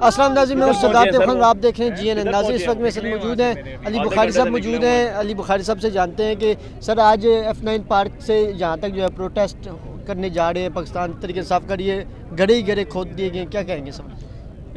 अस्सलाम नाज़रीन, मैं सदात खान, आप देख रहे हैं GNN। नाज़रीन इस वक्त मेरे साथ मौजूद हैं अली बुखारी साहब मौजूद हैं। अली बुखारी साहब से जानते हैं कि सर आज F9 पार्क से यहाँ तक जो है प्रोटेस्ट करने जा रहे हैं पाकिस्तान तरीके इंसाफ का, ये गड़े ही गड़े खोद दिए गए, क्या कहेंगे सर?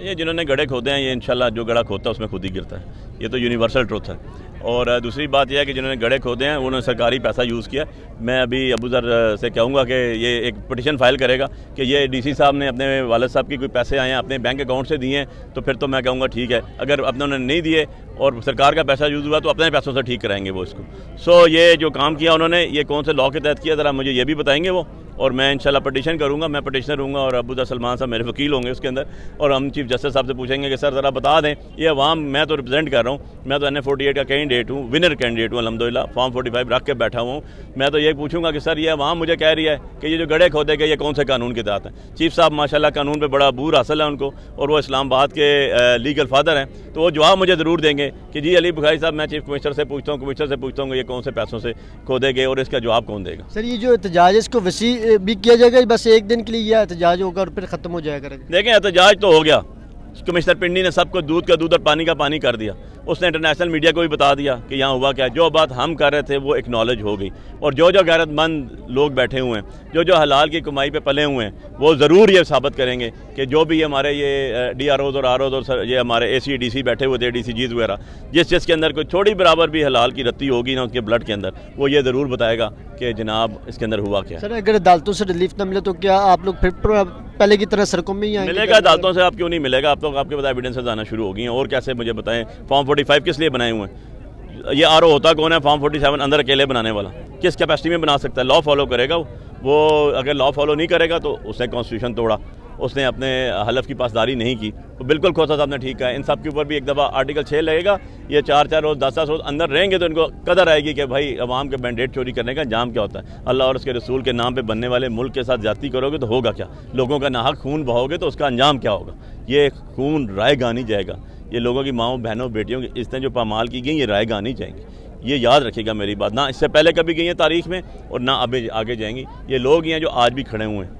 ये जिन्होंने गड्ढे खोदे हैं ये इंशाल्लाह जो गड्ढा खोदता है उसमें खुद ही गिरता है, ये तो यूनिवर्सल ट्रुथ है। और दूसरी बात यह है कि जिन्होंने गड्ढे खोदे हैं उन्होंने सरकारी पैसा यूज़ किया। मैं अभी अबू ज़र से कहूँगा कि ये एक पिटिशन फाइल करेगा कि ये DC साहब ने अपने वालिद साहब की कोई पैसे आए हैं अपने बैंक अकाउंट से दिए हैं तो फिर तो मैं कहूँगा ठीक है। अगर अपने उन्होंने नहीं दिए और सरकार का पैसा यूज़ हुआ तो अपने पैसों से ठीक कराएंगे वो इसको। ये जो काम किया उन्होंने ये कौन से लॉ के तहत किया, ज़रा मुझे ये भी बताएंगे वो। और मैं इंशाल्लाह पटिशन करूँगा, मैं पटिशनर हूँगा और अबू सलमान साहब मेरे वकील होंगे उसके अंदर। और हम चीफ जस्टिस साहब से पूछेंगे कि सर ज़रा बता दें ये अवाम, मैं तो रिप्रेजेंट कर रहा हूँ, मैं तो NF48 का कैंडिडेट हूँ, विनर कैंडिडेट हूँ अल्हम्दुलिल्लाह, फॉर्म 45 रख के बैठा हुआ हूँ। मैं तो ये पूछूंगा कि सर ये अवाम मुझे कह रही है कि ये जो गड्ढे खोदे गए ये कौन से कानून के तहत हैं। चीफ साहब माशाल्लाह कानून पर बड़ा बूर हासिल है उनको और वो इस्लामाबाद के लीगल फादर हैं, तो वो जवाब मुझे ज़रूर देंगे कि जी अली बुखारी साहब मैं चीफ कमिश्नर से पूछता हूँ, कमिश्नर से पूछता हूँ ये कौन से पैसों से खोदे गए और इसका जवाब कौन देगा। सर ये जो एहतजाज है इसको वसी भी किया जाएगा, बस एक दिन के लिए यह एहतजाज होगा और फिर ख़त्म हो जाएगा? देखें एहतजाज तो हो गया, कमिश्नर पिंडी ने सबको दूध का दूध और पानी का पानी कर दिया, उसने इंटरनेशनल मीडिया को भी बता दिया कि यहाँ हुआ क्या। जो बात हम कर रहे थे वो एक्नॉलेज हो गई और जो गैरतमंद लोग बैठे हुए हैं, जो हलाल की कमाई पे पले हुए हैं, वो ज़रूर ये साबित करेंगे कि जो भी हमारे ये DROs और ROs और ये हमारे AC DC बैठे हुए थे, DCGs वगैरह, जिसके अंदर कोई थोड़ी बराबर भी हलाल की रत्ती होगी ना उसके ब्लड के अंदर, वो ये ज़रूर बताएगा कि जनाब इसके अंदर हुआ क्या। सर अगर अदालतों से रिलीफ न मिले तो क्या आप लोग फिर पहले की तरह सड़कों में ही आएंगे? मिलेगा अदालतों से, आप क्यों नहीं मिलेगा? आप तो आपके पास एविडेंसेस आना शुरू हो गई हैं और कैसे मुझे बताएं। फॉर्म 45 किस लिए बनाए हुए हैं? ये RO होता कौन है? फॉर्म 47 अंदर अकेले बनाने वाला किस कैपेसिटी में बना सकता है? लॉ फॉलो करेगा वो अगर लॉ फॉलो नहीं करेगा तो उसने कॉन्स्टिट्यूशन तोड़ा, उसने अपने हलफ की पासदारी नहीं की, तो बिल्कुल खोसा साहब ने ठीक है। इन सब के ऊपर भी एक दफ़ा आर्टिकल 6 लगेगा, ये 4-4 रोज़ 10-10 रोज़ अंदर रहेंगे तो इनको कदर आएगी कि भाई अवाम के मैंडेट चोरी करने का अंजाम क्या होता है। अल्लाह और उसके रसूल के नाम पे बनने वाले मुल्क के साथ ज्यादती करोगे तो होगा क्या? लोगों का नाहक खून बहाओगे तो उसका अंजाम क्या होगा? ये खून रायगा नहीं जाएगा, ये लोगों की माओ बहनों बेटियों की इसने जो पामाल की गई ये रायगा नहीं जाएंगी। ये याद रखिएगा मेरी बात, ना इससे पहले कभी गई है तारीख में और ना अभी आगे जाएंगी। ये लोग हैं जो आज भी खड़े हुए हैं,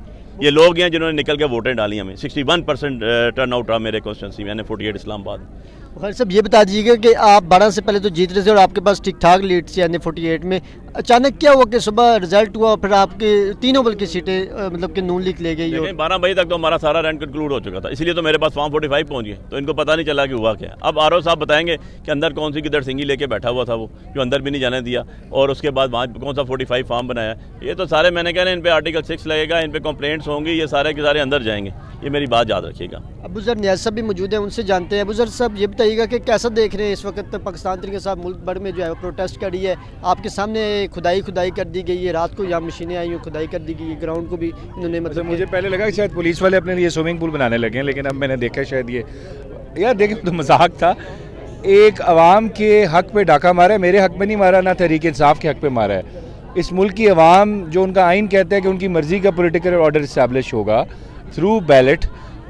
ये लोग हैं जिन्होंने निकल के वोटें डाली हमें। 61% टर्न आउट रहा मेरे कॉन्स्टिट्यूंसी में NF48 इस्लामाबाद। बुखारी साहब ये बता दीजिएगा कि आप 12 से पहले तो जीत रहे थे और आपके पास ठीक ठाक लीड थी NF48 में, अचानक क्या हुआ कि सुबह रिजल्ट हुआ फिर आपके तीनों बल्कि सीटें मतलब कि नून लीग ले गई? 12 बजे तक तो हमारा सारा रैंक कंक्लूड हो चुका था, इसलिए तो मेरे पास फॉर्म 45 पहुंच गए, तो इनको पता नहीं चला कि हुआ क्या। अब RO साहब बताएंगे कि अंदर कौन सी किधर सिंगी लेके बैठा हुआ था वो, जो अंदर भी नहीं जाने दिया, और उसके बाद वहाँ कौन सा 45 फॉर्म बनाया। ये तो सारे मैंने कह रहे हैं इन पर आर्टिकल 6 लगेगा, इन पर कंप्लेंट्स होंगी, ये सारे के सारे अंदर जाएंगे, ये मेरी बात याद रखिएगा। अबू ज़र नियाज़ साहब भी मौजूद हैं, उनसे जानते हैं। अबू ज़र साहब ये बताइएगा कि कैसा देख रहे हैं इस वक्त पाकिस्तान तरीके साहब मुल्क भर में जो है प्रोटेस्ट करी है, आपके सामने खुदाई कर दी गई है, रात को यहाँ मशीनें आई हुई खुदाई कर दी गई, ग्राउंड को भी इन्होंने मतलब मुझे पहले लगा कि शायद पुलिस वाले अपने लिए स्विमिंग पूल बनाने लगे हैं, लेकिन अब मैंने देखा शायद ये यार देखें तो मजाक था। एक अवाम के हक पे डाका मारा है, मेरे हक पे नहीं मारा, ना तहरीक इंसाफ के हक पे मारा है। इस मुल्क की अवाम जो उनका आइन कहता है कि उनकी मर्ज़ी का पॉलिटिकल ऑर्डर इस्टेब्लिश होगा थ्रू बैलेट,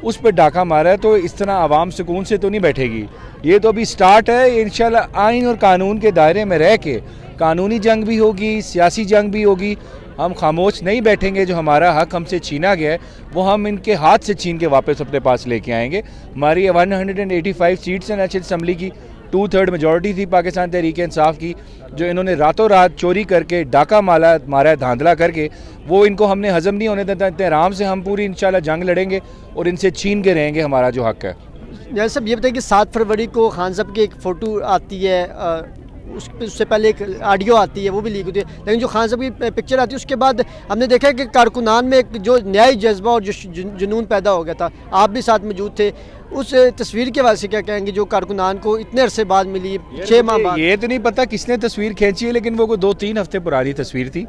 उस पर डाका मारा है। तो इस तरह आवाम सुकून से तो नहीं बैठेगी, ये तो अभी स्टार्ट है। इंशाल्लाह आइन और कानून के दायरे में रह के कानूनी जंग भी होगी, सियासी जंग भी होगी। हम खामोश नहीं बैठेंगे, जो हमारा हक हमसे छीना गया है वो हम इनके हाथ से छीन के वापस अपने पास लेके आएंगे। हमारी 185 सीट्स हैं नेशनल असम्बली की, 2/3 मेजॉरिटी थी पाकिस्तान तहरीक इंसाफ की, जो इन्होंने रातों रात चोरी करके डाका मारा है, धांधला करके, वो इनको हमने हजम नहीं होने देता। इतने आराम से हम पूरी इंशाल्लाह जंग लड़ेंगे और इनसे छीन के रहेंगे हमारा जो हक है। यार साहब ये बताइए कि 7 फरवरी को खान साहब की एक फ़ोटो आती है, उससे पहले एक ऑडियो आती है, वो भी लीक होती है, लेकिन जो खान साहब की पिक्चर आती है उसके बाद हमने देखा है कि कारकुनान में एक जो न्यायी जज्बा और जो जुनून पैदा हो गया था। आप भी साथ मौजूद थे, उस तस्वीर के बारे से क्या कहेंगे जो कारकुनान को इतने अरसे बाद मिली, 6 माह बाद? ये तो नहीं पता किसने तस्वीर खींची है, लेकिन वो 2-3 हफ्ते पुरानी तस्वीर थी।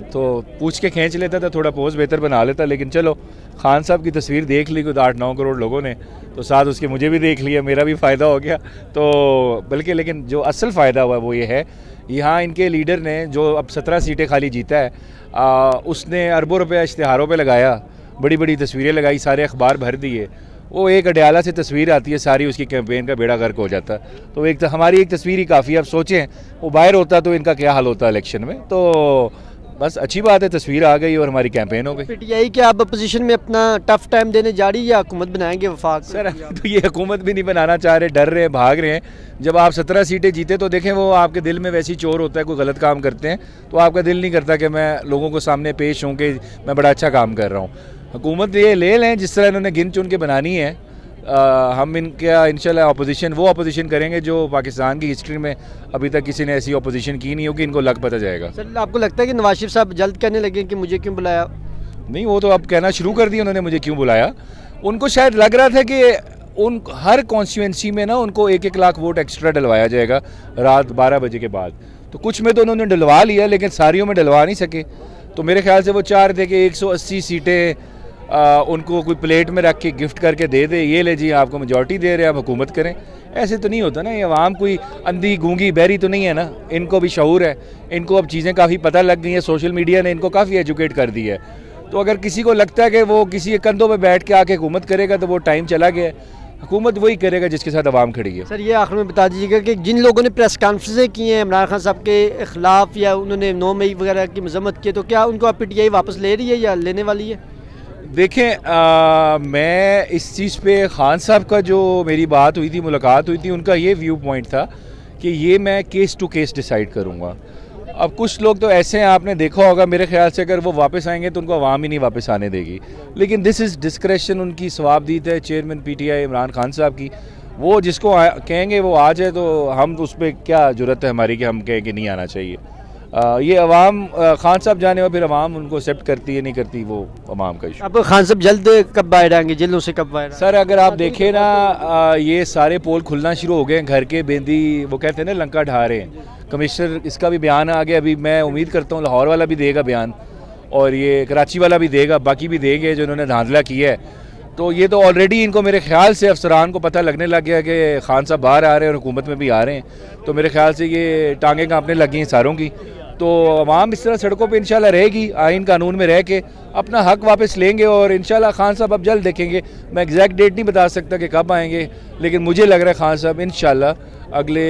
तो पूछ के खींच लेता था, थोड़ा पोज बेहतर बना लेता, लेकिन चलो खान साहब की तस्वीर देख ली कुछ 8-9 करोड़ लोगों ने, तो साथ उसके मुझे भी देख लिया, मेरा भी फ़ायदा हो गया। तो बल्कि लेकिन जो असल फ़ायदा हुआ वो ये है, यहाँ इनके लीडर ने जो अब 17 सीटें खाली जीता है, उसने अरबों रुपया इश्तिहारों पे लगाया, बड़ी बड़ी तस्वीरें लगाई, सारे अखबार भर दिए। वो एक अडयाला से तस्वीर आती है, सारी उसकी कैंपेन का बेड़ा गर्क हो जाता है। तो हमारी एक तस्वीर ही काफ़ी है। अब सोचें वो बाहर होता तो इनका क्या हाल होता इलेक्शन में। तो बस अच्छी बात है, तस्वीर आ गई और हमारी कैंपेन हो गई। पीटीआई के अब अपोजिशन में अपना टफ टाइम देने जा रही है या हुकूमत बनाएंगे वफाक? सर अभी तो ये हुकूमत भी नहीं बनाना चाह रहे, डर रहे हैं, भाग रहे हैं। जब आप 17 सीटें जीते तो देखें वो आपके दिल में वैसी चोर होता है, कोई गलत काम करते हैं तो आपका दिल नहीं करता कि मैं लोगों को सामने पेश हूँ कि मैं बड़ा अच्छा काम कर रहा हूँ। हुकूमत ये ले लें जिस तरह इन्होंने गिन चुन के बनानी है। हम इनका इंशाल्लाह अपोजिशन वो अपोजिशन करेंगे जो पाकिस्तान की हिस्ट्री में अभी तक किसी ने ऐसी अपोजिशन की नहीं होगी, इनको लग पता जाएगा। सर आपको लगता है कि नवाज शरीफ साहब जल्द कहने लगे कि मुझे क्यों बुलाया? नहीं, वो तो अब कहना शुरू कर दिया उन्होंने मुझे क्यों बुलाया। उनको शायद लग रहा था कि उन हर कॉन्स्टिट्यूंसी में ना उनको 1-1 लाख वोट एक्स्ट्रा डलवाया जाएगा रात 12 बजे के बाद। तो कुछ में तो उन्होंने डलवा लिया लेकिन सारियों में डलवा नहीं सके। तो मेरे ख्याल से वो चाह रहे थे कि 180 सीटें उनको कोई प्लेट में रख के गिफ्ट करके दे दे, ये ले जी आपको मेजॉरिटी दे रहे हैं, आप हुकूमत करें। ऐसे तो नहीं होता ना, ये आवाम कोई अंधी गूंगी बहरी तो नहीं है ना, इनको भी शऊर है, इनको अब चीज़ें काफ़ी पता लग गई हैं, सोशल मीडिया ने इनको काफ़ी एजुकेट कर दी है। तो अगर किसी को लगता है कि वो किसी के कंधों पर बैठ के आके हुकूमत करेगा तो वो टाइम चला गया। हुकूमत वही करेगा जिसके साथ आवाम खड़ी है। सर ये आखिर में बता दीजिएगा कि जिन लोगों ने प्रेस कॉन्फ्रेंसें की हैं इमरान खान साहब के खिलाफ या उन्होंने 9 मई वगैरह की मजम्मत की, तो क्या उनको आप पीटीआई वापस ले रही है या लेने वाली है? देखें, मैं इस चीज़ पे ख़ान साहब का जो मेरी बात हुई थी, मुलाकात हुई थी, उनका ये व्यू पॉइंट था कि ये मैं केस टू केस डिसाइड करूँगा। अब कुछ लोग तो ऐसे हैं, आपने देखा होगा, मेरे ख्याल से अगर वो वापस आएंगे तो उनको आवाम ही नहीं वापस आने देगी। लेकिन दिस इज़ डिस्क्रेशन, उनकी सवाबदीद है चेयरमैन पीटीआई इमरान खान साहब की। वो जिसको कहेंगे वो आ जाए, तो हम उस पर क्या ज़रूरत है हमारी कि हम कहें कि नहीं आना चाहिए। ये अवाम खान साहब जाने और फिर अवाम उनको एक्सेप्ट करती है नहीं करती, वो अवाम का इशू। अब खान साहब जल्द कब बाहर आएंगे, जेलों से कब बाहर? सर अगर आप देखें ना, ये सारे पोल खुलना शुरू हो गए हैं, घर के बेंदी वो कहते हैं ना लंका ढा रहे हैं। कमिश्नर इसका भी बयान आ गया, अभी मैं उम्मीद करता हूँ लाहौर वाला भी देगा बयान और ये कराची वाला भी देगा, बाकी भी देंगे जो इन्होंने धांधला किया है। तो ये तो ऑलरेडी इनको मेरे ख्याल से अफसरान को पता लगने लग गया कि खान साहब बाहर आ रहे हैं और हुकूमत में भी आ रहे हैं। तो मेरे ख्याल से ये टांगें कांपने लग गई हैं सारों की। तो अवाम इस तरह सड़कों पे इंशाल्लाह रहेगी, आइन कानून में रह के अपना हक वापस लेंगे और इंशाल्लाह खान साहब अब जल्द देखेंगे। मैं एग्जैक्ट डेट नहीं बता सकता कि कब आएंगे, लेकिन मुझे लग रहा है खान साहब इंशाल्लाह अगले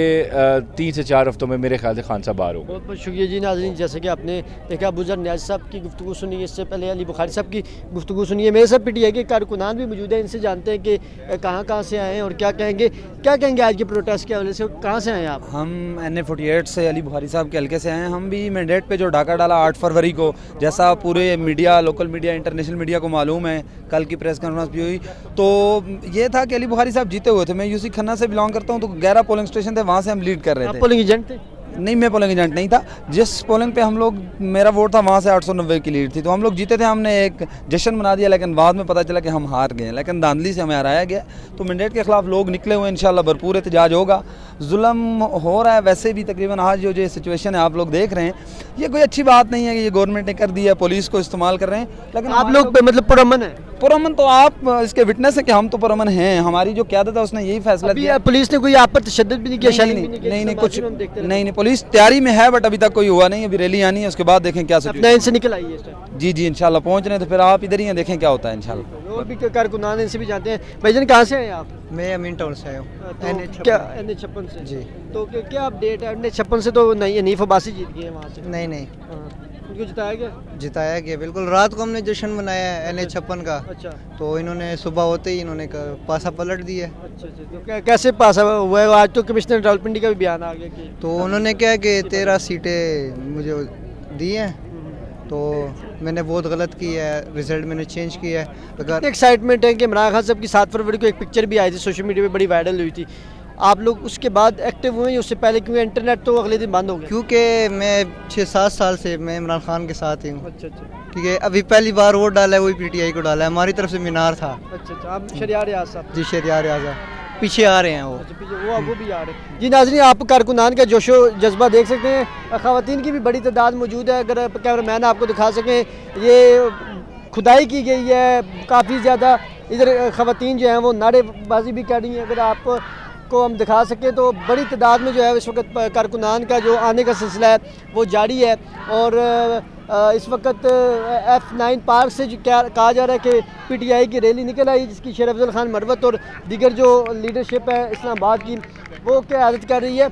3 से 4 हफ्तों में मेरे ख्याल से खान साहब बाहर होंगे। बहुत बहुत शुक्रिया जी। नाज़रीन, जैसे कि आपने देखा अबूज़र नियाज़ साहब की गुफ्तगू सुनी, इससे पहले अली बुखारी साहब की गुफ्तगू सुनी है। मेरे साथ पीटीआई के कारकुनान भी मौजूद हैं, इनसे जानते हैं कि कहाँ से आए हैं और क्या कहेंगे आज के प्रोटेस्ट के हवाले से। कहाँ से आए हैं आप? हम NA-48 से अली बुखारी साहब के हल्के से आए हैं। हम भी मैंडेट पे जो डाका डाला 8 फरवरी को, जैसा पूरे media, local media, international media को मालूम है, कल की प्रेस कॉन्फ्रेंस भी हुई, तो ये था कि अली बुखारी साहब जीते हुए थे। मैं यूसी खन्ना से बिलोंग करता हूँ, तो 11 पोलिंग स्टेशन थे, वहाँ से हम लीड कर रहे थे। पोलिंग एजेंट थे? नहीं, मैं पोलिंग एजेंट नहीं था। जिस पोलिंग पे हम लोग, मेरा वोट था, वहाँ से 890 की लीड थी, तो हम लोग जीते थे। हमने एक जश्न मना दिया, लेकिन बाद में पता चला कि हम हार गए, लेकिन धांधली से हमें हराया गया। तो मैंडेट के खिलाफ लोग निकले हुए, इंशाल्लाह भरपूर एहतजाज होगा। जुल्म हो रहा है वैसे भी, तकरीबन आज जो सिचुएशन है आप लोग देख रहे हैं, ये कोई अच्छी बात नहीं है कि ये गवर्नमेंट ने कर दिया, पुलिस को इस्तेमाल कर रहे हैं। लेकिन आप लोग मतलब पुरअमन है? पुरअमन तो आप इसके विटनेस है कि हम तो पुरअमन हैं। हमारी जो क़यादत है उसने यही फैसला दिया। पुलिस ने कोई आप पर तशद्दुद भी नहीं किया? नहीं, कुछ नहीं, पुलिस तैयारी में है, बट अभी तक कोई हुआ नहीं। अभी रैली आनी है, उसके बाद देखें क्या सिचुएशन से निकल आई है। जी इंशाल्लाह पहुंच रहे हैं, तो फिर आप इधर ही हैं, देखें क्या होता है इंशाल्लाह। और भी कारकुनान इनसे भी जानते हैं। भाईजान कहाँ से हैं आप? मैं अमीन टाउन से आया हूँ। NA-56 से जी। तो क्या अपडेट है? NA-56 से तो नहीं, हनीफ अब्बासी जीत गए वहाँ से। नहीं उनको जिताया गया? जिताया गया बिल्कुल। रात को हमने जश्न मनाया है NA-56 का। अच्छा। तो इन्होंने सुबह होते ही इन्होंने पासा पलट दिया। अच्छा। तो कैसे पासा हुआ है? आज तो कमिश्नर रावलपिंडी का भी बयान आ गया कि तो उन्होंने क्या कि 13 सीटें मुझे दी हैं, तो मैंने बहुत गलत किया है, रिजल्ट मैंने चेंज किया है। अगर एक्साइटमेंट है कि इमरान खान साहब की 7 फरवरी को एक पिक्चर भी आई थी, सोशल मीडिया पे बड़ी वायरल हुई थी, आप लोग उसके बाद एक्टिव हुए या उससे पहले? क्योंकि इंटरनेट तो अगले दिन बंद हो गया। क्योंकि मैं 6-7 साल से मैं इमरान खान के साथ ही हूँ। अच्छा। ठीक है, अभी पहली बार वोट डाला है वही PTI को डाला है, हमारी तरफ से मीनार था। अच्छा। आप शरियार रियाज साहब? जी शरियार रियाज पीछे आ रहे हैं वो। अच्छा, पीछे वो भी आ रहे हैं। जी नाज़रीन, आप कारकुनान का जोशो जज्बा देख सकते हैं। ख़वातीन की भी बड़ी तादाद मौजूद है। अगर कैमरा मैन आपको दिखा सकें, ये खुदाई की गई है काफ़ी ज़्यादा। इधर ख़वातीन जो हैं वो नारेबाजी भी कर रही हैं। अगर आप को हम दिखा सकें तो बड़ी तादाद में जो है इस वक्त कारकुनान का जो आने का सिलसिला है वो जारी है। और इस वक्त F9 पार्क से जो कहा जा रहा है कि PTI की रैली निकल आई, जिसकी शेर अफजल खान मरवत और दीगर जो लीडरशिप है इस्लामाबाद की वो क़यादत कर रही है।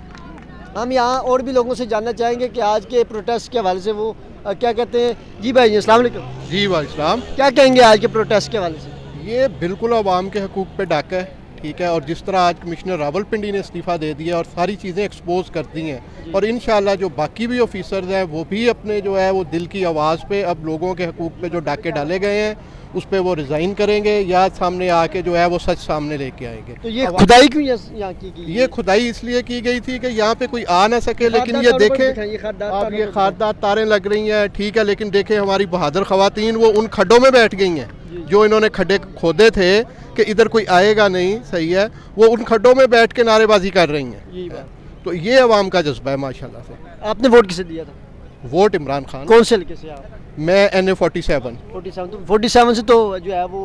हम यहाँ और भी लोगों से जानना चाहेंगे कि आज के प्रोटेस्ट के हवाले से वो क्या कहते हैं जी भाई जी, अस्सलाम वालेकुम। जी वालेकुम। क्या कहेंगे आज के प्रोटेस्ट के हवाले से? ये बिल्कुल आवाम के हकूक़ पे डाका है, ठीक है। और जिस तरह आज कमिश्नर रावलपिंडी ने इस्तीफ़ा दे दिया और सारी चीज़ें एक्सपोज कर दी हैं, और इंशाल्लाह जो बाकी भी ऑफिसर्स हैं वो भी अपने जो है वो दिल की आवाज़ पे अब लोगों के हकूक़ पे जो डाके डाले गए हैं उस पर वो रिज़ाइन करेंगे या सामने आके जो है वो सच सामने लेके आएंगे। तो ये खुदाई क्यों यहाँ की गई? ये खुदाई इसलिए की गई थी कि यहाँ पे कोई आ ना सके, लेकिन ये देखें अब ये खारदार तारें लग रही हैं, ठीक है, लेकिन देखें हमारी बहादुर ख़वातीन वो उन खड्डों में बैठ गई हैं जो इन्होंने खड्डे खोदे थे कि इधर कोई आएगा नहीं, सही है, वो उन खड्डों में बैठ के नारेबाजी कर रही हैं। तो ये अवाम का जज्बा है माशाल्लाह से। आपने वोट किसे दिया था? वोट इमरान खान। कौन से हल्के से आप? मैं NA47। 47 से तो जो है वो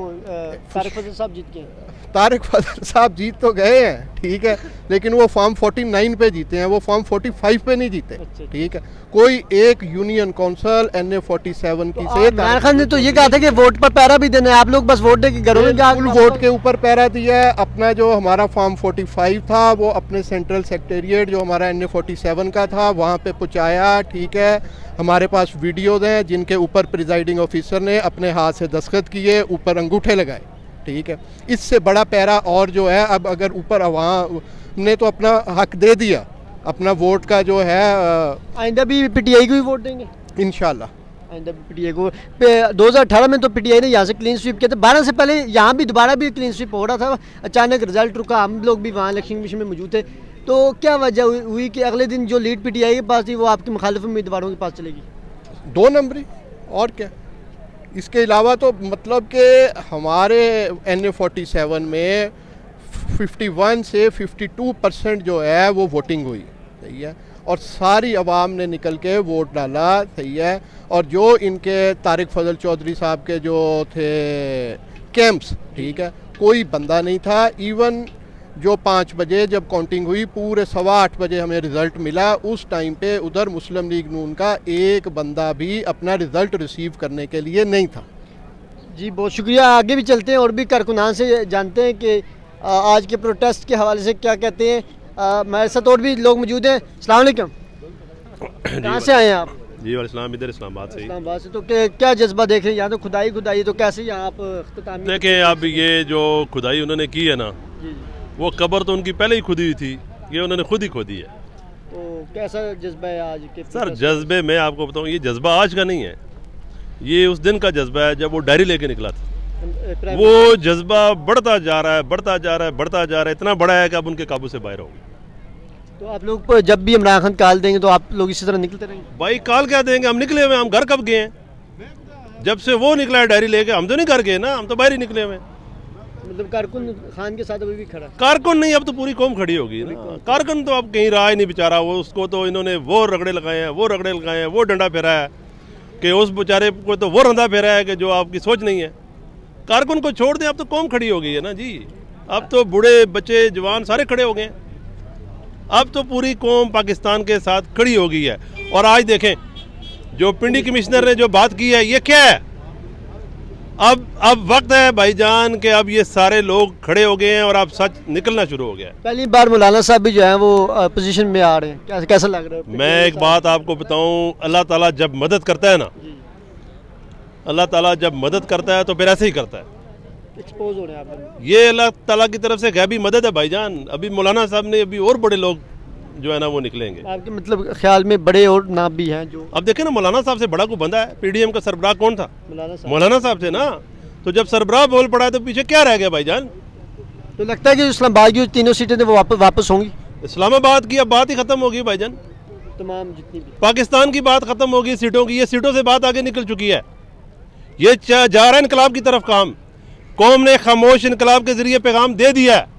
तारिक फजल साहब जीत गए। तारिक फजल साहब जीत तो गए हैं, ठीक है, लेकिन वो फॉर्म 49 पे जीते हैं, वो फॉर्म 45 पे नहीं जीते। ठीक है, कोई एक यूनियन काउंसिल NA47 की से इमरान खान ने तो ये कहा था कि वोट पर पैरा भी देना है, आप लोग बस वोट दे के घरों में फुल वोट के ऊपर पैरा दिया है। अपना जो हमारा फॉर्म 45 था वो अपने सेंट्रल सेक्रेटेरिएट जो हमारा NA47 का था वहाँ पे पहुँचाया, ठीक है। हमारे पास वीडियोज़ हैं जिनके ऊपर प्रिजाइडिंग ऑफिसर ने अपने हाथ से दस्तखत किए, ऊपर अंगूठे लगाए, ठीक है। इससे बड़ा पैरा और जो है अब अगर ऊपर अवाम ने तो अपना हक दे दिया, अपना वोट का जो है आइंदा भी PTI को ही वोट देंगे इंशाल्लाह। आइंदा भी PTI को 2018 में तो PTI ने यहाँ से क्लीन स्वीप किया था, 12 से पहले यहाँ भी दोबारा भी क्लीन स्वीप हो रहा था, अचानक रिजल्ट रुका, हम लोग भी वहाँ इलेक्शन कमीशन में मौजूद थे। तो क्या वजह हुई कि अगले दिन जो लीड PTI के पास थी वो आपके मुखालिफ उम्मीदवारों के पास चलेगी? 2 नंबरी और क्या। इसके अलावा तो मतलब कि हमारे NA47 में 51 से 52% जो है वो वोटिंग हुई, सही है, और सारी आवाम ने निकल के वोट डाला, सही है। और जो इनके तारिक फजल चौधरी साहब के जो थे कैंप्स, ठीक है, कोई बंदा नहीं था। इवन जो 5 बजे जब काउंटिंग हुई, पूरे 8:15 बजे हमें रिज़ल्ट मिला, उस टाइम पे उधर मुस्लिम लीग नून का एक बंदा भी अपना रिज़ल्ट रिसीव करने के लिए नहीं था। जी बहुत शुक्रिया। आगे भी चलते हैं और भी कारकुनान से जानते हैं कि आज के प्रोटेस्ट के हवाले से क्या कहते हैं। हमारे साथ और भी लोग मौजूद हैं। अस्सलाम वालेकुम। कहाँ से आए हैं आप? जी वालेकुम, इधर इस्लामाबाद से। इस्लामाबाद से। तो क्या जज्बा देख रहे हैं? यहाँ तो खुदाई तो कैसे यहाँ आप इख्तितामी? देखें, अब ये जो खुदाई उन्होंने की है ना, वो कब्र तो उनकी पहले ही खुदी हुई थी, ये उन्होंने खुद ही खोदी है। तो कैसा जज्बा है आज के? सर जज्बे मैं आपको बताऊँ, ये जज्बा आज का नहीं है, ये उस दिन का जज्बा है जब वो डायरी लेके निकला था। वो जज्बा बढ़ता जा रहा है, बढ़ता जा रहा है, बढ़ता जा रहा है, इतना बड़ा है कि अब उनके काबू से बाहर हो गए। तो आप लोग जब भी इमरान खान कॉल देंगे तो आप लोग इसी तरह निकलते रहेंगे? भाई कॉल क्या देंगे, हम निकले हुए, हम घर कब गए हैं? जब से वो निकला है डायरी लेके, हम तो नहीं घर गए ना, हम तो बाहर ही निकले हुए। मतलब कारकुन खान के साथ अभी भी खड़ा? कारकुन नहीं, अब तो पूरी कौम खड़ी होगी ना। कारकुन तो अब कहीं रहा ही नहीं बेचारा, वो उसको तो इन्होंने वो रगड़े लगाए हैं, वो रगड़े लगाए हैं, वो डंडा फेरा है कि उस बेचारे को तो वो रंधा फेरा है कि जो आपकी सोच नहीं है। कारकुन को छोड़ दें, अब तो कौम खड़ी हो गई है ना जी। अब तो बूढ़े बच्चे जवान सारे खड़े हो गए, अब तो पूरी कौम पाकिस्तान के साथ खड़ी हो गई है। और आज देखें जो पिंडी कमिश्नर ने जो बात की है, ये क्या है? अब वक्त है भाईजान कि अब ये सारे लोग खड़े हो गए हैं और अब सच निकलना शुरू हो गया है। पहली बार मौलाना साहब भी जो है वो पोजीशन में आ रहे हैं, कैसा लग रहा है? मैं एक बात आपको बताऊं, अल्लाह ताला जब मदद करता है ना, अल्लाह ताला जब मदद करता है तो फिर ऐसे ही करता है। एक्सपोज हो रहे हैं आप। ये अल्लाह ताला की तरफ से गैबी मदद है भाईजान। अभी मौलाना साहब ने, अभी और बड़े लोग जो है ना वो निकलेंगे। आपके मतलब ख्याल में बड़े और नाम भी हैं जो? अब देखें ना, मौलाना साहब से बड़ा को बंदा है। PDM का सरबराह कौन था? मौलाना साहब थे ना। तो जब सरबराह बोल पड़ा तो पीछे क्या रह गया भाईजान? तो लगता है कि इस्लामाबाद की 3 सीटें थे वो वापस होंगी। इस्लामाबाद की अब बात ही खत्म होगी भाईजान, तमाम जितनी भी। पाकिस्तान की बात खत्म होगी सीटों की, ये सीटों से बात आगे निकल चुकी है। ये जा रहा है इनकलाब की तरफ काम। कौम ने खामोश इनकलाब के जरिए पैगाम दे दिया है।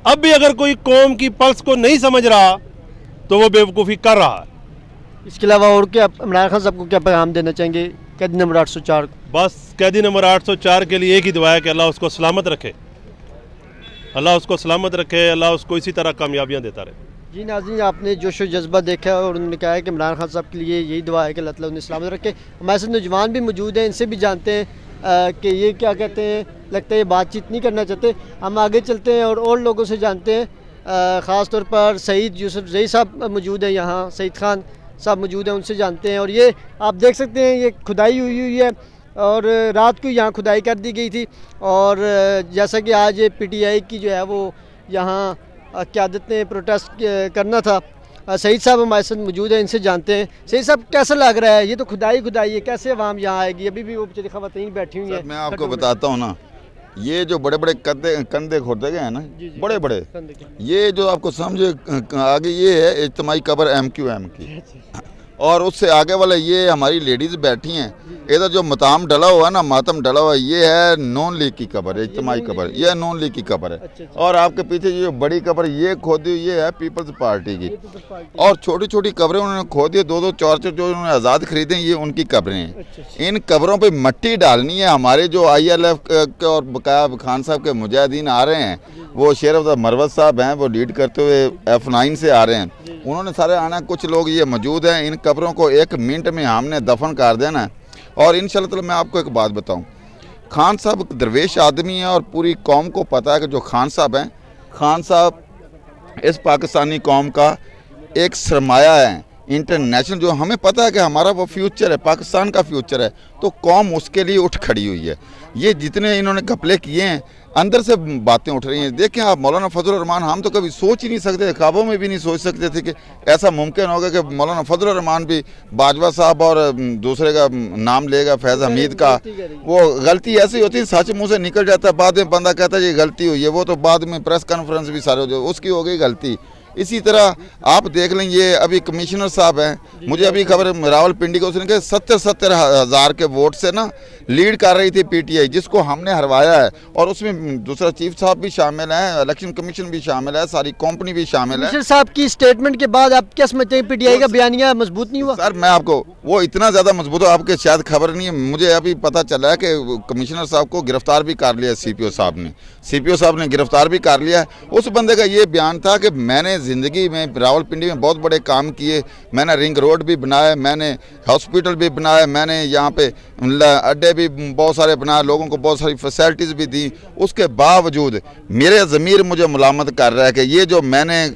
अब भी अगर कोई कौम की पल्स को नहीं समझ रहा तो वो बेवकूफ़ी कर रहा है। इसके अलावा और क्या इमरान खान साहब को क्या पैगाम देना चाहेंगे कैदी नंबर 804? बस कैदी नंबर 804 के लिए एक ही दुआ है कि अल्लाह उसको सलामत रखे, अल्लाह उसको सलामत रखे, अल्लाह उसको इसी तरह कामयाबियाँ देता रहे। जी नाज़रीन, आपने जोश व जज्बा देखा और उन्होंने कहा है कि इमरान खान साहब के लिए यही दुआ है कि अल्लाह ताला उन्हें सलामत रखे। हमारे साथ नौजवान भी मौजूद हैं, इनसे भी जानते हैं कि ये क्या कहते हैं। लगता है ये बातचीत नहीं करना चाहते। हम आगे चलते हैं और लोगों से जानते हैं। ख़ास तौर पर सईद यूसुफ जई साहब मौजूद हैं यहाँ, सईद खान साहब मौजूद हैं, उनसे जानते हैं। और ये आप देख सकते हैं ये खुदाई हुई है और रात को यहाँ खुदाई कर दी गई थी। और जैसा कि आज PTI की जो है वो यहाँ क़यादत ने प्रोटेस्ट करना था। सईद साहब हमारे साथ मौजूद हैं, इनसे जानते हैं। सईद साहब कैसा लग रहा है? ये तो खुदाई है, कैसे आवाम यहाँ आएगी? अभी भी वो बेचारी ख़वातीन बैठी हुई हैं। मैं आपको बताता हूँ ना, ये जो बड़े बड़े कंधे खोदे गए हैं ना, बड़े बड़े, ये जो आपको समझे आगे ये है इज्तिमाई कब्र MQM की, और उससे आगे वाले ये हमारी लेडीज़ बैठी हैं। इधर जो मातम डला हुआ है ना, मातम डला हुआ, ये है नॉन लीग की कब्र है, इज्तिमाई कब्र, ये नॉन लीग की कब्र है। और आपके पीछे जो बड़ी कब्र ये खोदी हुई है पीपल्स पार्टी की। और छोटी छोटी कब्रें उन्होंने खोदी है, 2-2 4-4 जो उन्होंने आज़ाद खरीदे, ये उनकी कब्रें हैं। इन कब्रों पे मट्टी डालनी है। हमारे जो ILF के और बकाया खान साहब के मुजाहिदीन आ रहे हैं, वो शेर अफजल मरवत साहब हैं, वो लीड करते हुए F9 से आ रहे हैं, उन्होंने सारे आना। कुछ लोग ये मौजूद हैं। इन कब्रों को 1 मिनट में हमने दफन कर देना है। और इंशाअल्लाह मैं आपको एक बात बताऊं, खान साहब दरवेश आदमी है और पूरी कौम को पता है कि जो खान साहब हैं, खान साहब इस पाकिस्तानी कौम का एक सरमाया है इंटरनेशनल। जो हमें पता है कि हमारा वो फ्यूचर है, पाकिस्तान का फ्यूचर है, तो कौम उसके लिए उठ खड़ी हुई है। ये जितने इन्होंने घपले किए हैं, अंदर से बातें उठ रही हैं। देखें आप, मौलाना फजल रहमान, हम तो कभी सोच ही नहीं सकते, ख्वाबों में भी नहीं सोच सकते थे कि ऐसा मुमकिन होगा कि मौलाना फजल रहमान भी बाजवा साहब और दूसरे का नाम लेगा, फैज़ हमीद का। वो गलती ऐसी होती है, सच मुँह से निकल जाता है, बाद में बंदा कहता है ये गलती हुई है, वो तो बाद में प्रेस कॉन्फ्रेंस भी सारे हो जाए, उसकी हो गई गलती। इसी तरह आप देख लें, ये अभी कमिश्नर साहब हैं, मुझे अभी खबर रावलपिंडी को उसने कहा 70 हज़ार के वोट से ना लीड कर रही थी PTI, जिसको हमने हरवाया है। और उसमें दूसरा चीफ साहब भी शामिल हैं, इलेक्शन कमीशन भी शामिल है, सारी कंपनी भी शामिल है। कमिश्नर साहब की स्टेटमेंट के बाद आप क्या समझते हैं, PTI का बयानिया मजबूत नहीं हुआ? सर मैं आपको, वो इतना ज़्यादा मजबूत हो, आपके शायद खबर नहीं है, मुझे अभी पता चला है कि कमिश्नर साहब को गिरफ्तार भी कर लिया CPO साहब ने, CPO साहब ने गिरफ्तार भी कर लिया। उस बंदे का ये बयान था कि मैंने ज़िंदगी में रावलपिंडी में बहुत बड़े काम किए, मैंने रिंग रोड भी बनाए, मैंने हॉस्पिटल भी बनाए, मैंने यहाँ पे अड्डे भी बहुत सारे बनाए, लोगों को बहुत सारी फैसिलिटीज़ भी दी। उसके बावजूद मेरे ज़मीर मुझे मुलामत कर रहा है कि ये जो मैंने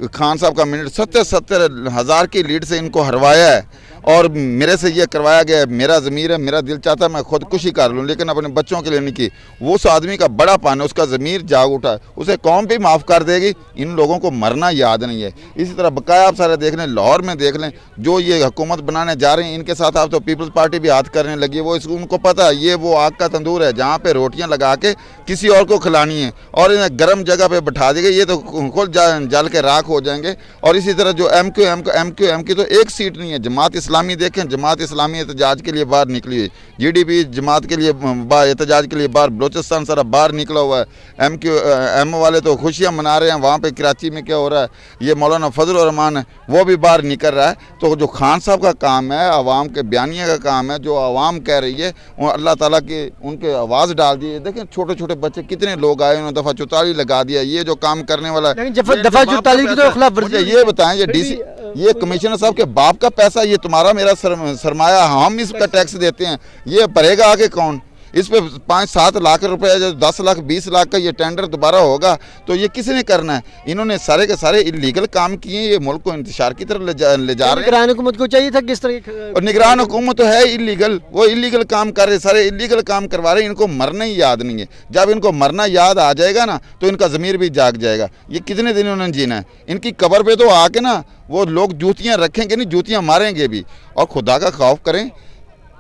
खान साहब का मिनट 70 हज़ार की लीड से इनको हरवाया है और मेरे से ये करवाया गया है, मेरा ज़मीर है, मेरा दिल चाहता है मैं खुदकुशी कर लूँ, लेकिन अपने बच्चों के लिए नहीं की। वो उस आदमी का बड़ा पान है, उसका ज़मीर जाग उठा है, उसे कौम भी माफ़ कर देगी। इन लोगों को मरना याद नहीं है। इसी तरह बकाया आप सारे देख लें, लाहौर में देख लें, जो ये हुकूमत बनाने जा रहे हैं, इनके साथ आप तो पीपल्स पार्टी भी हाथ करने लगी है। वो उनको पता है ये वो आग का तंदूर है जहाँ पर रोटियाँ लगा के किसी और को खिलानी है, और इन्हें गर्म जगह पर बैठा देंगे, ये तो खुद जल के राख हो जाएंगे। और इसी तरह जो MQM की तो एक सीट नहीं है। जमात इस्लामी देखें, जमात इस्लामी एहतजाज के लिए बाहर निकली है, GDP जमात के लिए एहतजाज के लिए बाहर, बलोचिस्तान सारा बाहर निकला हुआ है। MQM वाले तो खुशियाँ मना रहे हैं, वहाँ पे कराची में क्या हो रहा है, ये मौलाना फजल रहमान है वो भी बाहर निकल रहा है। तो जो खान साहब का काम है, आवाम के बयानिया का काम है, जो आवाम कह रही है, वो अल्लाह ताला के उनके आवाज़ डाल दी है। देखें छोटे छोटे बच्चे कितने लोग आए, उन्होंने दफ़ा 44 लगा दिया। ये जो काम करने वाला है, दफ़ा 44 की तो खिलाफ वर्जी। ये बताएं, ये DC, ये कमिश्नर साहब के बाप का पैसा, ये तुम्हारा मेरा सरमाया, हम इसका टैक्स देते हैं, ये भरेगा आगे कौन? इस पे 5-7 लाख रुपए, 10 लाख 20 लाख का ये टेंडर दोबारा होगा तो ये किसने करना है? इन्होंने सारे के सारे इलीगल काम किए, ये मुल्क को इंतशार की तरफ ले जा रहे हैं। निगरान हुकूमत को चाहिए था किस तरह, और निगरान हुकूमत तो है इलीगल, वो इलीगल काम कर रहे, सारे इलीगल काम करवा रहे हैं। इनको मरना ही याद नहीं है। जब इनको मरना याद आ जाएगा ना तो इनका ज़मीर भी जाग जाएगा। ये कितने दिन उन्होंने जीना है? इनकी कब्र पे तो आके ना वो लोग जूतियाँ रखेंगे नहीं, जूतियाँ मारेंगे भी। और खुदा का खौफ करें,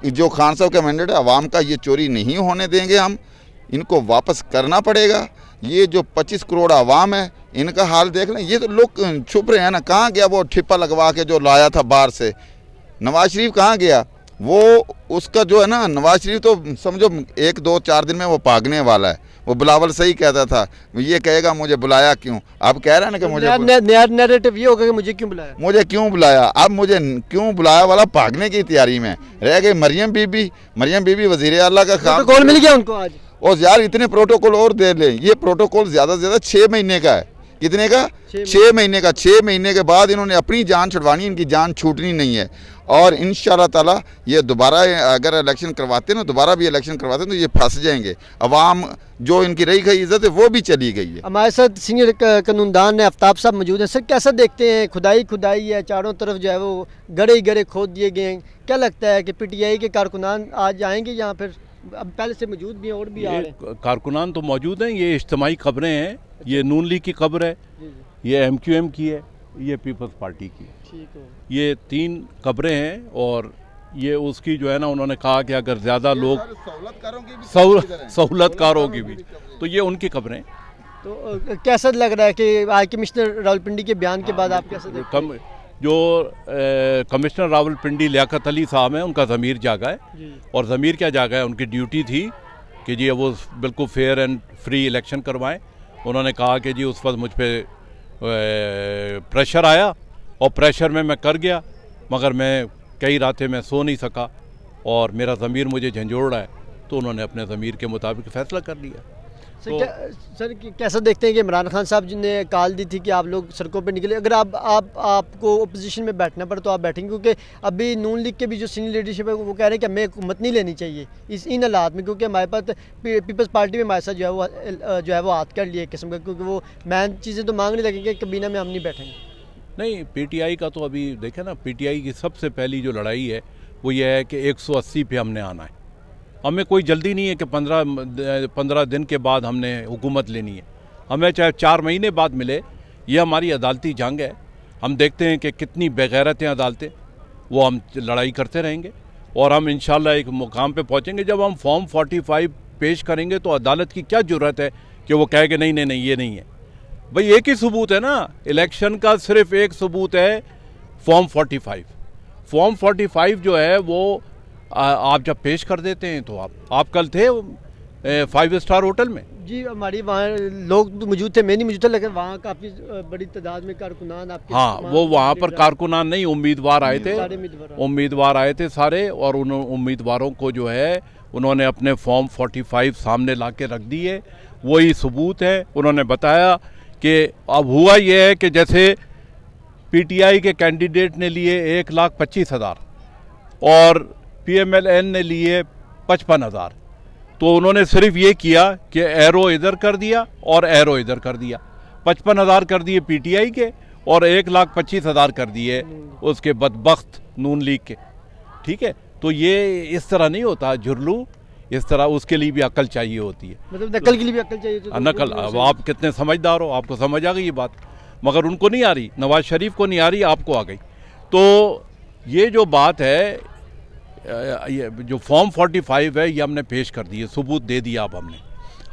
जो खान साहब का मैंडेट है अवाम का, ये चोरी नहीं होने देंगे हम, इनको वापस करना पड़ेगा। ये जो 25 करोड़ आवाम है, इनका हाल देख लें। ये तो लोग छुप रहे हैं ना, कहाँ गया वो ठिप्पा लगवा के जो लाया था बाहर से? नवाज शरीफ कहाँ गया? वो उसका जो है ना, नवाज शरीफ तो समझो 1-2-4 दिन में वो भागने वाला है। वो बिलावल सही कहता था, ये कहेगा मुझे बुलाया क्यों? अब कह रहा है ना कि मुझे नया नैरेटिव ये होगा कि मुझे क्यों बुलाया, मुझे क्यों बुलाया। अब मुझे क्यों बुलाया वाला भागने की तैयारी में रह गई। मरियम बीबी वज़ीर आला का काम, कौन मिल गया उनको आज? और यार इतने प्रोटोकॉल और दे लें। ये प्रोटोकॉल ज़्यादा से ज़्यादा 6 महीने का है, कितने का? 6 महीने का। 6 महीने के बाद इन्होंने अपनी जान छुड़वानी, इनकी जान छूटनी नहीं है। और इंशाल्लाह ताला ये दोबारा अगर इलेक्शन करवाते हैं ना, दोबारा भी इलेक्शन करवाते हैं तो ये फंस जाएंगे। अवाम जो इनकी रही गई इज्जत है वो भी चली गई है। हमारे साथ सीनियर कानूनदान है आफ्ताब साहब मौजूद हैं। सर कैसा देखते हैं, खुदाई है, चारों तरफ जो है वो गड़े ही गड़े खोद दिए गए हैं, क्या लगता है कि पीटीआई के कारकुनान आज आएंगे यहाँ पर? अब पहले से मौजूद भी हैं और भी आ रहे हैं। कारकुनान तो मौजूद हैं, ये इज्तिमाई कब्रें हैं, ये नून लीग की कब्र है, ये एमक्यूएम की है, ये पीपल्स पार्टी की है। ये 3 कब्रें हैं और ये उसकी जो है ना, उन्होंने कहा कि अगर ज़्यादा लोग सहूलतकारों की भी, तो ये उनकी कब्रें। तो कैसा लग रहा है कि आज कमिश्नर रावलपिंडी के बयान के बाद आप कैसे देखते हैं? जो कमिश्नर रावलपिंडी लियाकत अली साहब हैं, उनका ज़मीर जागा है। और ज़मीर क्या जागा है, उनकी ड्यूटी थी कि जी वो बिल्कुल फेयर एंड फ्री इलेक्शन करवाएं। उन्होंने कहा कि जी उस वक्त मुझ पर प्रेशर आया और प्रेशर में मैं कर गया, मगर मैं कई रातें मैं सो नहीं सका और मेरा ज़मीर मुझे झंझोड़ रहा है, तो उन्होंने अपने ज़मीर के मुताबिक फ़ैसला कर लिया। सर कैसा देखते हैं कि इमरान खान साहब जी ने कॉल दी थी कि आप लोग सड़कों पे निकले, अगर आपको ओपोजिशन में बैठना पड़े तो आप बैठेंगे? क्योंकि अभी नून लीग के भी जो सीनियर लीडरशिप है वो कह रहे हैं कि हमें हुकूमत नहीं लेनी चाहिए इन हालात में, क्योंकि हमारे पास पीपल्स पार्टी में हमारे साथ जो है वो हाथ कर लिया एक किस्म का, क्योंकि वो मैन चीज़ें तो मांग नहीं लगेंगे, कबीना में हम नहीं बैठेंगे। नहीं, पीटीआई का तो अभी देखें ना, पीटीआई की सबसे पहली जो लड़ाई है वो ये है कि 180 पे हमने आना है। हमें कोई जल्दी नहीं है कि 15 दिन के बाद हमने हुकूमत लेनी है, हमें चाहे 4 महीने बाद मिले। ये हमारी अदालती जंग है। हम देखते हैं कि कितनी बेगैरतें अदालतें, वो हम लड़ाई करते रहेंगे और हम इंशाल्लाह एक मुकाम पे पहुंचेंगे। जब हम फॉर्म 45 पेश करेंगे तो अदालत की क्या ज़रूरत है कि वो कहे कि नहीं ये नहीं है। भाई एक ही सबूत है ना, इलेक्शन का सिर्फ एक सबूत है, फॉर्म 45। फॉर्म 45 जो है वो आप जब पेश कर देते हैं तो आप कल थे 5 स्टार होटल में? जी, हमारी वहाँ लोग तो मौजूद थे, मैं नहीं मौजूद था, लेकिन वहाँ काफ़ी बड़ी तादाद में कारकुनान आपके। हाँ, वो वहाँ पर कारकुनान नहीं, उम्मीदवार आए थे, उम्मीदवार आए थे सारे, और उन उम्मीदवारों को जो है उन्होंने अपने फॉर्म 45 सामने ला के रख दिए। वही सबूत है। उन्होंने बताया कि अब हुआ ये है कि जैसे पीटीआई के कैंडिडेट ने लिए 1,25,000 और पीएमएलएन ने लिए 55,000, तो उन्होंने सिर्फ ये किया कि एरो इधर कर दिया और एरो इधर कर दिया। 55,000 कर दिए पीटीआई के और 1,25,000 कर दिए उसके बदबख्त नून लीग के। ठीक है, तो ये इस तरह नहीं होता जुर्लू, इस तरह उसके लिए भी अकल चाहिए होती है। मतलब नकल के लिए भी अकल चाहिए। तो नकल, अब आप कितने समझदार हो, आपको समझ आ गई ये बात, मगर उनको नहीं आ रही, नवाज शरीफ को नहीं आ रही, आपको आ गई। तो ये जो बात है, ये जो फॉर्म 45 है ये हमने पेश कर दिए, सबूत दे दिया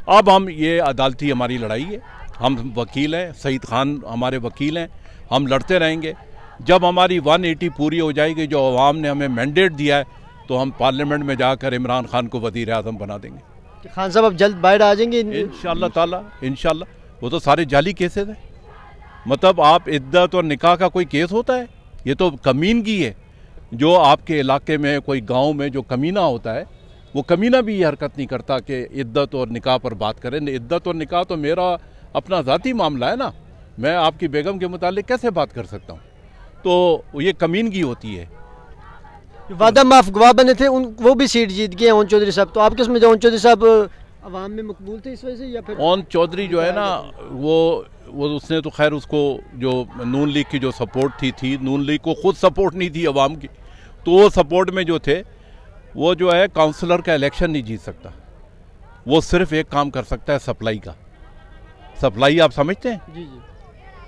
अब हम ये अदालती हमारी लड़ाई है। हम वकील हैं, सईद खान हमारे वकील हैं, हम लड़ते रहेंगे। जब हमारी 180 पूरी हो जाएगी, जो अवाम ने हमें मैंडेट दिया है, तो हम पार्लियामेंट में जाकर इमरान खान को वज़ीर आज़म बना देंगे। खान साहब अब जल्द बाहर आ जाएंगे इंशाअल्लाह ताला, इंशाअल्लाह। वो तो सारे जाली केसेस हैं। मतलब आप इद्दत और निकाह का कोई केस होता है? ये तो कमीनगी है। जो आपके इलाके में कोई गांव में जो कमीना होता है, वो कमीना भी ये हरकत नहीं करता कि इद्दत और निकाह पर बात करें। इद्दत और निकाह तो मेरा अपना ज़ाती मामला है ना, मैं आपकी बेगम के मुतालिक कैसे बात कर सकता हूँ? तो ये कमीनगी होती है। वादा माफ गवाह बने थे वो भी सीट जीत गए ओन चौधरी साहब, तो आप किस में ओन चौधरी साहब अवाम में मकबूल थे इस वजह से, या फिर? ओन चौधरी जो है ना, वो उसने तो खैर उसको जो नून लीग की जो सपोर्ट थी नून लीग को खुद सपोर्ट नहीं थी अवाम की, तो वो सपोर्ट में जो थे, वो जो है काउंसलर का इलेक्शन नहीं जीत सकता। वो सिर्फ एक काम कर सकता है, सप्लाई का। सप्लाई आप समझते हैं? जी जी।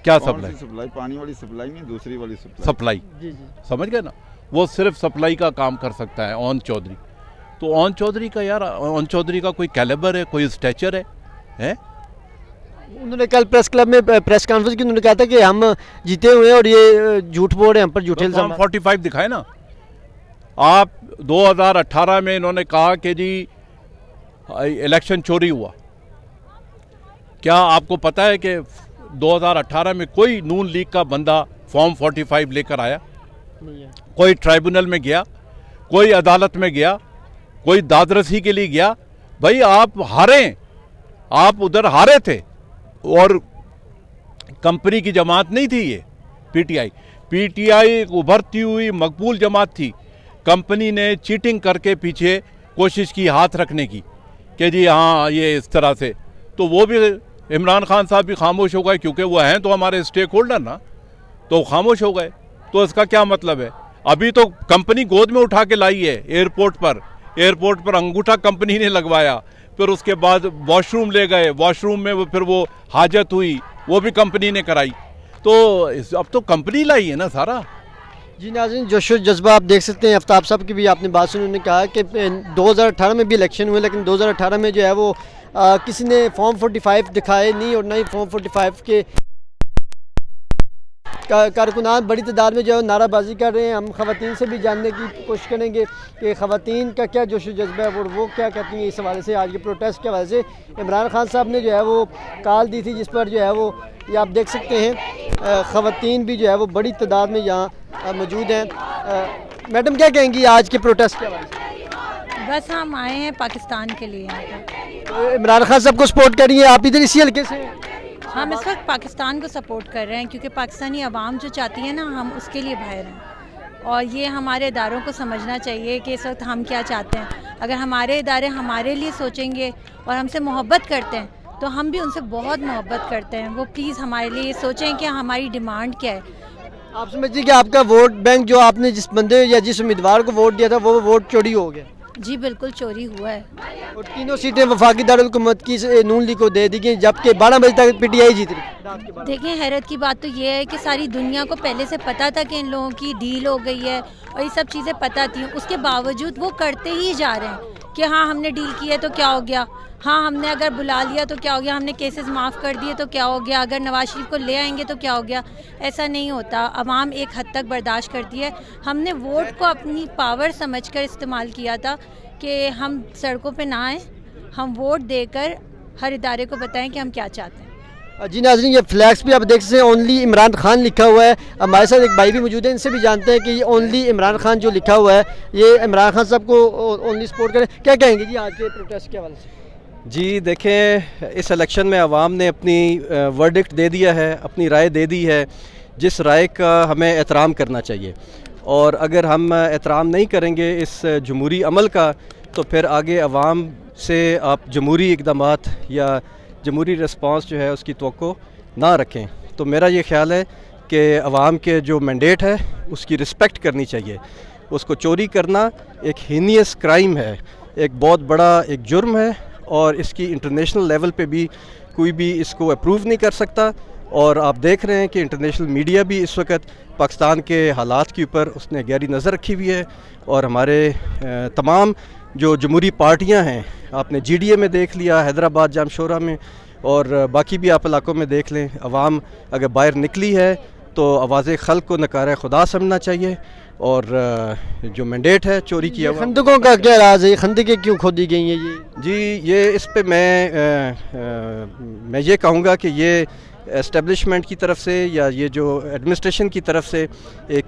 क्या सप्लाई? पानी वाली सप्लाई नहीं, दूसरी वाली सप्लाई। जी जी, समझ गए ना? वो सिर्फ सप्लाई का काम कर सकता है ओन चौधरी। तो ओन चौधरी का यार, ओन चौधरी का कोई कैलिबर है, कोई स्टैचर है? उन्होंने कल प्रेस क्लब में प्रेस कॉन्फ्रेंस की, उन्होंने कहा था कि हम जीते हुए हैं और ये झूठ बोल रहे हैं, हम पर झूठे इल्जाम। 45 दिखाए ना आप। 2018 में इन्होंने कहा कि जी इलेक्शन चोरी हुआ। क्या आपको पता है कि 2018 में कोई नून लीग का बंदा फॉर्म 45 लेकर आया? कोई ट्राइब्यूनल में गया, कोई अदालत में गया, कोई दादरसी के लिए गया? भाई आप हारे, आप उधर हारे थे और कंपनी की जमात नहीं थी ये पीटीआई एक उभरती हुई मकबूल जमात थी। कंपनी ने चीटिंग करके पीछे कोशिश की हाथ रखने की कि जी हाँ ये इस तरह से, तो वो भी इमरान खान साहब भी खामोश हो गए क्योंकि वो हैं तो हमारे स्टेक होल्डर ना, तो खामोश हो गए। तो इसका क्या मतलब है? अभी तो कंपनी गोद में उठा के लाई है एयरपोर्ट पर अंगूठा कंपनी ने लगवाया, फिर उसके बाद वॉशरूम ले गए, वॉशरूम में फिर वो हाजत हुई वो भी कंपनी ने कराई। तो अब तो कंपनी लाई है ना सारा। जी नाज़रीन, जोश व जज्बा आप देख सकते हैं। आफ्ताब साहब की भी आपने बात सुनी, उन्होंने कहा कि 2018 में भी इलेक्शन हुए, लेकिन 2018 में जो है वो किसी ने फॉर्म 45 दिखाए नहीं, और ना ही फॉर्म 45 के कारकुनान बड़ी तादाद में जो है नाराबाजी कर रहे हैं। हम ख़वातीन से भी जानने की कोशिश करेंगे कि ख़वातीन का क्या जोश व जज्बा है और वो क्या कहती हैं इस हवाले से। आज के प्रोटेस्ट के हवाले से इमरान खान साहब ने जो है वो कॉल दी थी, जिस पर जो है वो ये आप देख सकते हैं ख़वातीन भी जो है वो बड़ी तादाद में यहाँ मौजूद हैं। मैडम क्या कहेंगी आज के प्रोटेस्ट के हवाले से? बस हम आए हैं पाकिस्तान के लिए यहाँ पर। तो इमरान खान साहब को सपोर्ट करिए, आप इधर इसी हल्के से? हम इस वक्त पाकिस्तान को सपोर्ट कर रहे हैं क्योंकि पाकिस्तानी अवाम जो चाहती है ना, हम उसके लिए बाहर हैं। और ये हमारे इदारों को समझना चाहिए कि इस वक्त हम क्या चाहते हैं। अगर हमारे इदारे हमारे लिए सोचेंगे और हमसे मोहब्बत करते हैं तो हम भी उनसे बहुत मोहब्बत करते हैं। वो प्लीज़ हमारे लिए सोचें कि हमारी डिमांड क्या है। आप समझिए कि आपका वोट बैंक जो आपने जिस बंदे या जिस उम्मीदवार को वोट दिया था वो वोट चोरी हो गया? जी बिल्कुल चोरी हुआ है। और तीनों सीटें वफाकी दारुल हुकूमत की नून लीग को दे दी गई, जबकि 12 बजे तक पीटीआई जीत रही। देखें, हैरत की बात तो ये है कि सारी दुनिया को पहले से पता था कि इन लोगों की डील हो गई है और ये सब चीज़ें पता थी, उसके बावजूद वो करते ही जा रहे हैं कि हाँ हमने डील की है तो क्या हो गया, हाँ हमने अगर बुला लिया तो क्या हो गया, हमने केसेस माफ़ कर दिए तो क्या हो गया, अगर नवाज शरीफ को ले आएंगे तो क्या हो गया। ऐसा नहीं होता। अवाम एक हद तक बर्दाश्त करती है। हमने वोट को अपनी पावर समझकर इस्तेमाल किया था कि हम सड़कों पे ना आए, हम वोट देकर हर इदारे को बताएं कि हम क्या चाहते हैं। जी नाज़रीन, ये फ्लैक्स भी आप देख सकते हैं ओनली इमरान खान लिखा हुआ है। हमारे साथ एक भाई भी मौजूद है, इनसे भी जानते हैं कि ये ओनली इमरान खान जो लिखा हुआ है ये इमरान खान साहब को ओनली सपोर्ट करें। क्या कहेंगे जी आज के प्रोटेस्ट के हवाले से? जी देखें, इस इलेक्शन में आवाम ने अपनी वर्डिक्ट दे दिया है, अपनी राय दे दी है, जिस राय का हमें एहतराम करना चाहिए। और अगर हम एहतराम नहीं करेंगे इस जमहूरी अमल का तो फिर आगे आवाम से आप जमहूरी इक़दामात या जमहूरी रिस्पांस जो है उसकी तवक्को ना रखें। तो मेरा ये ख़्याल है कि आवाम के जो मैंडेट है उसकी रिस्पेक्ट करनी चाहिए। उसको चोरी करना एक हीनियस क्राइम है, एक बहुत बड़ा एक जुर्म है, और इसकी इंटरनेशनल लेवल पे भी कोई भी इसको अप्रूव नहीं कर सकता। और आप देख रहे हैं कि इंटरनेशनल मीडिया भी इस वक्त पाकिस्तान के हालात के ऊपर उसने गहरी नज़र रखी हुई है। और हमारे तमाम जो जमहूरी पार्टियां हैं, आपने जीडीए में देख लिया, हैदराबाद जामशोरा में, और बाकी भी आप इलाकों में देख लें, अवाम अगर बाहर निकली है तो आवाज़ खल्क को नकार खुदा समझना चाहिए। और जो मैंडेट है चोरी किया हुआ, खंदकों का क्या राज है, खंदकें क्यों खोदी गई हैं? ये जी ये इस पे मैं ये कहूँगा कि ये एस्टेब्लिशमेंट की तरफ से या ये जो एडमिनिस्ट्रेशन की तरफ से एक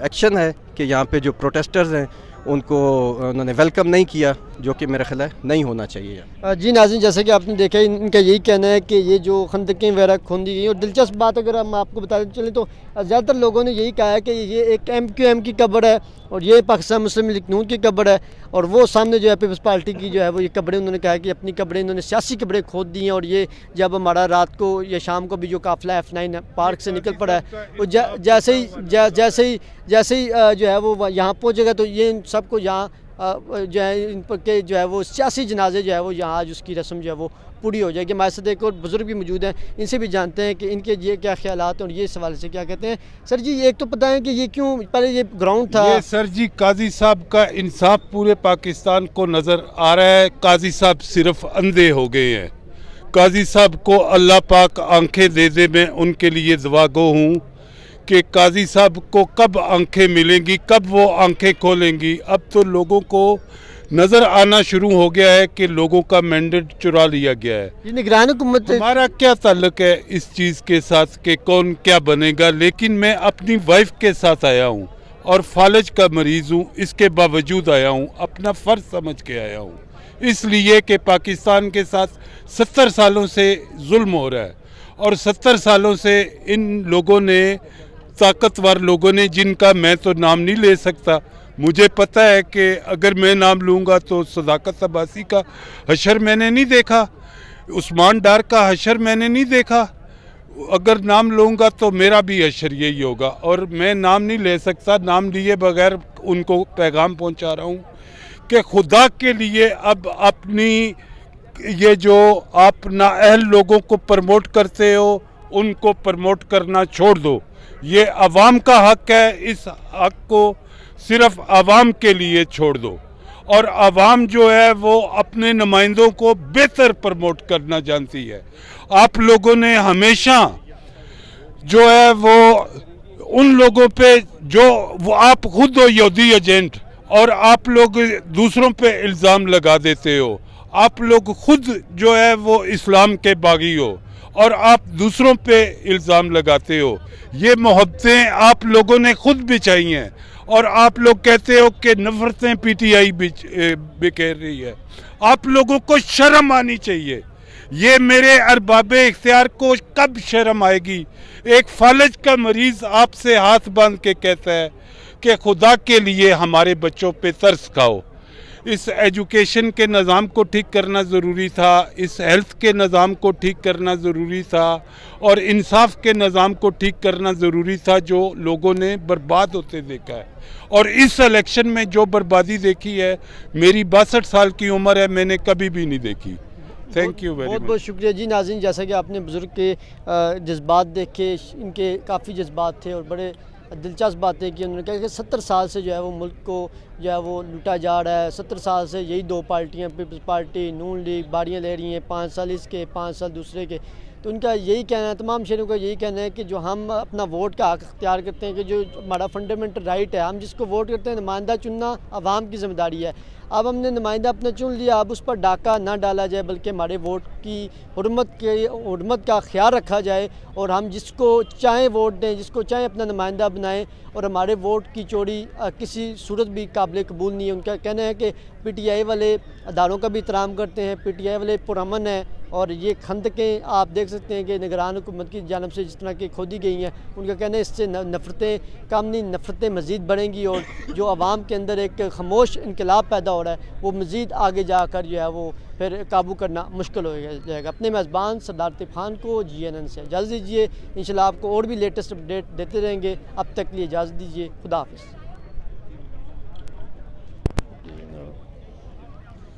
एक्शन है कि यहाँ पे जो प्रोटेस्टर्स हैं उनको उन्होंने वेलकम नहीं किया, जो कि मेरा ख्याल है नहीं होना चाहिए। जी नाज़रीन, जैसे कि आपने देखा इनका यही कहना है कि ये जो खंदकें वगैरह खोदी गई। और दिलचस्प बात अगर हम आपको बताते चलें तो ज़्यादातर लोगों ने यही कहा है कि ये एक MQM की कब्र है और ये पाकिस्तान मुस्लिम लीग नून की कब्र है, और वो सामने जो है पीपल्स पार्टी की जो है वो ये कब्रें, उन्होंने कहा कि अपनी कब्रें इन्होंने सियासी कब्रें खोद दी हैं। और ये जब हमारा रात को या शाम को भी जो काफ़िला F9 पार्क से निकल पड़ा है, वो जैसे ही जो है वो यहाँ पहुँचेगा तो ये इन सबको यहाँ जो है इन पर के जो है वो सियासी जनाजे जो है वो यहाँ आज उसकी रस्म जो है वो पूरी हो जाएगी। हमारे साथ एक और बुज़ुर्ग भी मौजूद हैं, इनसे भी जानते हैं कि इनके ये क्या ख्यालात हैं और ये इस हवाले से क्या कहते हैं। सर जी, एक तो पता है कि ये क्यों पहले ये ग्राउंड था? ये सर जी काजी साहब का इंसाफ पूरे पाकिस्तान को नज़र आ रहा है। काजी साहब सिर्फ अंधे हो गए हैं। काजी साहब को अल्लाह पाक आंखें दे दे, मैं उनके लिए दुआगो हूँ कि काजी साहब को कब आंखें मिलेंगी, कब वो आंखें खोलेंगी। अब तो लोगों को नज़र आना शुरू हो गया है कि लोगों का मैंडेट चुरा लिया गया है। ये निगरान हुकूमत, हमारा क्या ताल्लुक है इस चीज़ के साथ कि कौन क्या बनेगा, लेकिन मैं अपनी वाइफ के साथ आया हूँ और फालज का मरीज़ हूँ, इसके बावजूद आया हूँ, अपना फ़र्ज समझ के आया हूँ, इसलिए कि पाकिस्तान के साथ 70 सालों से जुल्म हो रहा है और 70 सालों से इन लोगों ने, ताकतवर लोगों ने, जिनका मैं तो नाम नहीं ले सकता, मुझे पता है कि अगर मैं नाम लूँगा तो सदाकत अब्बासी का हशर मैंने नहीं देखा, उस्मान डार का हशर मैंने नहीं देखा, अगर नाम लूँगा तो मेरा भी हशर यही होगा। और मैं नाम नहीं ले सकता, नाम लिए बगैर उनको पैगाम पहुँचा रहा हूँ कि खुदा के लिए अब अपनी ये जो आप नाअहल लोगों को प्रमोट करते हो उनको प्रमोट करना छोड़ दो। ये अवाम का हक है, इस हक को सिर्फ अवाम के लिए छोड़ दो। और अवाम जो है वो अपने नुमाइंदों को बेहतर प्रमोट करना जानती है। आप लोगों ने हमेशा जो है वो उन लोगों पे जो वो आप खुद हो यहूदी एजेंट और आप लोग दूसरों पे इल्ज़ाम लगा देते हो, आप लोग खुद जो है वो इस्लाम के बागी हो और आप दूसरों पे इल्ज़ाम लगाते हो। ये मोहब्बतें आप लोगों ने खुद बिछाई हैं और आप लोग कहते हो कि नफ़रतें पीटीआई बिखेर रही है। आप लोगों को शर्म आनी चाहिए। ये मेरे अरबाबे इख्तियार को कब शर्म आएगी? एक फालज का मरीज़ आपसे हाथ बांध के कहता है कि खुदा के लिए हमारे बच्चों पे तरस खाओ। इस एजुकेशन के निज़ाम को ठीक करना ज़रूरी था, इस हेल्थ के निज़ाम को ठीक करना ज़रूरी था और इंसाफ के निज़ाम को ठीक करना ज़रूरी था, जो लोगों ने बर्बाद होते देखा है। और इस इलेक्शन में जो बर्बादी देखी है, मेरी 62 साल की उम्र है, मैंने कभी भी नहीं देखी। Thank you very much. बहुत बहुत शुक्रिया जी। नाज़रीन, जैसा कि आपने बुज़ुर्ग के जज्बात देखे, इनके काफ़ी जज्बात थे और बड़े दिलचस्प बातें की। उन्होंने कहा कि 70 साल से जो है वो मुल्क को जो है वो लूटा जा रहा है। 70 साल से यही दो पार्टियां, पीपल्स पार्टी, नून लीग बाड़ियाँ ले रही हैं, 5 साल इसके 5 साल दूसरे के। तो उनका यही कहना है, तमाम शहरों का यही कहना है कि जो हम अपना वोट का हक अख्तियार करते हैं, कि जो हमारा फंडामेंटल राइट है, हम जिसको वोट करते हैं, नुमाइंदा चुनना आवाम की ज़िम्मेदारी है। अब हमने नुमाइंदा अपना चुन लिया, अब उस पर डाका ना डाला जाए, बल्कि हमारे वोट की हुर्मत का ख्याल रखा जाए और हम जिसको चाहें वोट दें, जिसको चाहें अपना नुमाइंदा बनाएं और हमारे वोट की चोरी किसी सूरत भी काबिल कबूल नहीं है। उनका कहना है कि पीटीआई वाले अदारों का भी एहतराम करते हैं, पीटीआई वाले पुरअमन है और ये खंदकें आप देख सकते हैं कि निगरान हुकूमत की जानब से जिस तरह की खोदी गई हैं। उनका कहना है इससे नफ़रतें कम नहीं, नफ़रतें मज़ीद बढ़ेंगी और जो आवाम के अंदर एक खामोश इनकलाब पैदा हो रहा है वो मज़ीद आगे जाकर जो है वो फिर काबू करना मुश्किल हो जाएगा। अपने मेज़बान सरदार आतिफ़ खान को GNN से इजाज़त दीजिए। इंशाल्लाह आपको और भी लेटेस्ट अपडेट देते रहेंगे। अब तक के लिए इजाज़त दीजिए। खुदा हाफ़िज़।